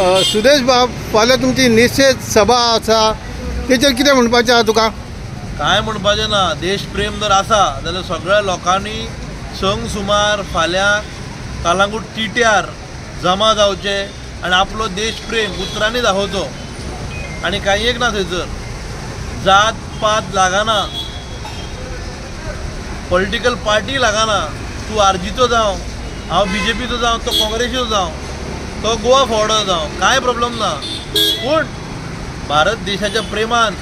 सुदेश बाब, फाल्यां तुमची निशेध सभा आसा, तेचेर कितें म्हणपाचें आहा तुका? काय म्हणपाचें ना, देश प्रेम जर आसा जाल्यार सगळ्या लोकांनी संक सुमार फाल्यां कळंगूट TTR जमा जावचे आनी आपलो देश प्रेम उतरांनी दाखोवचो. आनी कांय एक ना, थंयसर जात पात लागना, पॉलिटिकल पार्टी लागना. तूं आरजीचो जावं, हांव BJPचो जावं, तो काँग्रेसीचो जावं, तो गोवा फॉर्वर्ड जावं, कांय प्रॉब्लम ना. पूण भारत देशाच्या प्रेमान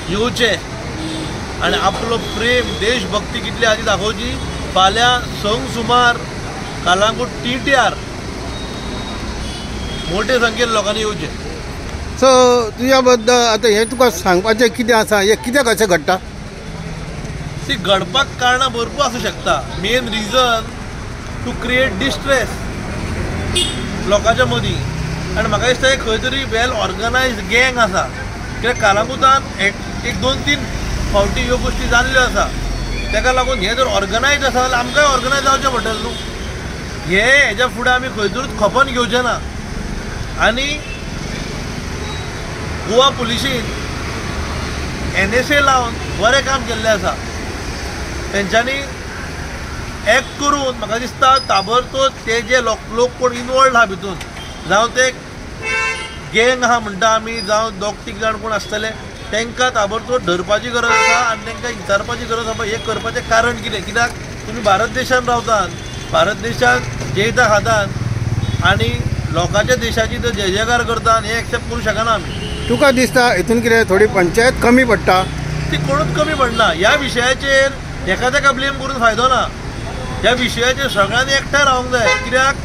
येवचे आनी आपलो प्रेम देशभक्ती कितली आसा ती दाखोवची. फाल्यां संक सुमार कळंगूट TTR मोठे संख्येन लोकांनी येवचे. सो तुज्या बद्दल आतां हें तुका सांगपाचें कितें आसा, हें कित्याक अशें घडटा? ती घडपाक कारणां भरपूर आसूं शकता. Main reason to create distress लोकांच्या मदीं. आनी म्हाका दिसता खंय तरी वेल ऑर्गनायज्ड गँग आसा. कित्याक कळंगूटान एक 2-3 फावटी ह्यो गोश्टी जाल्ल्यो आसा. ताका लागून हें जर ऑर्गनायज आसा जाल्यार आमकांय ऑर्गनायज जावचें पडटलें न्हू. हेच्या फुडें आमी खंयतरूच खपोवन घेवचें ना. आनी गोवा पुलिसीन NSA लावन बरें काम केल्लें आसा. तेंच्यांनी एक्ट करून म्हाका दिसता ताबडतोब ते जे लोक कोण इनवॉल्ड आहा भितून, जावं ते गँग आहा म्हणटा आमी, जावं 2-3 जाण कोण आसतले, तांकां ताबडतोब धरपाची गरज आसा आनी तांकां विचारपाची गरज आसा हें करपाचें कारण कितें. कित्याक तुमी भारत देशांत रावतात, भारत देशांत जेयता खातात आनी लोकांच्या देशाची जर जय जयकार करतात, हें एक्सेप्ट करूं शकना आमी. तुका दिसता हितून कितें थोडी पंचायत कमी पडटा? ती कोणूच कमी पडना. ह्या विशयाचेर एकाद्याका ब्लेम करून फायदो ना. ह्या विशयाचेर सगळ्यांनी एकठांय रावंक जाय. कित्याक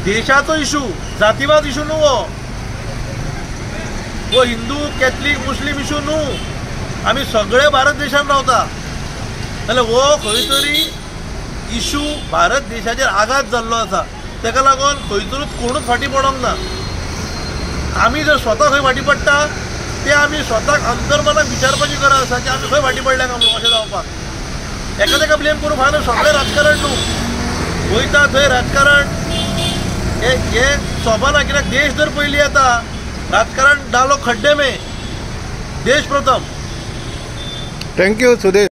देशाचो इशू, जातीवाद इशू न्हू हो हिंदू कॅथलीक मुस्लीम इशू न्हू. आमी सगळे भारत देशांत रावता जाल्यार हो खंय तरी इशू भारत देशाचेर आघात जाल्लो आसा. ताका लागून खंयतरूच कोणूच फाटीं पडोंक ना. आमी जर स्वता खंय फाटीं पडटा ते आमी स्वताक अंतर्मनाक विचारपाची गरज आसा की आमी खंय फाटीं पडल्याक आमी अशें जावपाक. एकाद्याका ब्लेम करूं फायदो. सगळें राजकारण न्हू. वयता थंय राजकारण हे सोबना. कित्याक देश जर पयलीं येता, राजकारण डालो खड्डे में, देश प्रथम. थँक्यू सुदेश.